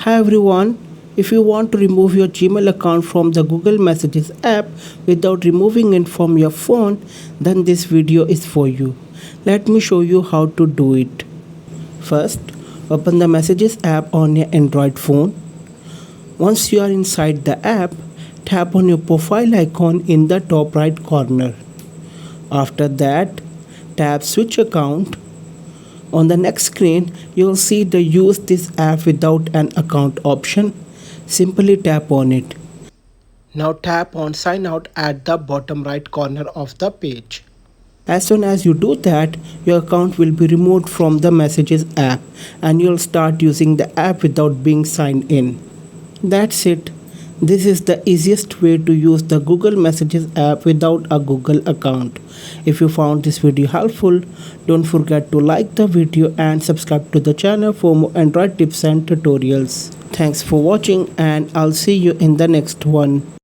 Hi everyone, if you want to remove your Gmail account from the Google Messages app without removing it from your phone, then this video is for you. Let me show you how to do it. First, open the Messages app on your Android phone. Once you are inside the app, tap on your profile icon in the top right corner. After that, tap Switch Account. On the next screen, you will see the Use this app without an account option. Simply tap on it. Now tap on Sign Out at the bottom right corner of the page. As soon as you do that, your account will be removed from the Messages app and you'll start using the app without being signed in. That's it. This is the easiest way to use the Google Messages app without a Google account. If you found this video helpful, don't forget to like the video and subscribe to the channel for more Android tips and tutorials. Thanks for watching and I'll see you in the next one.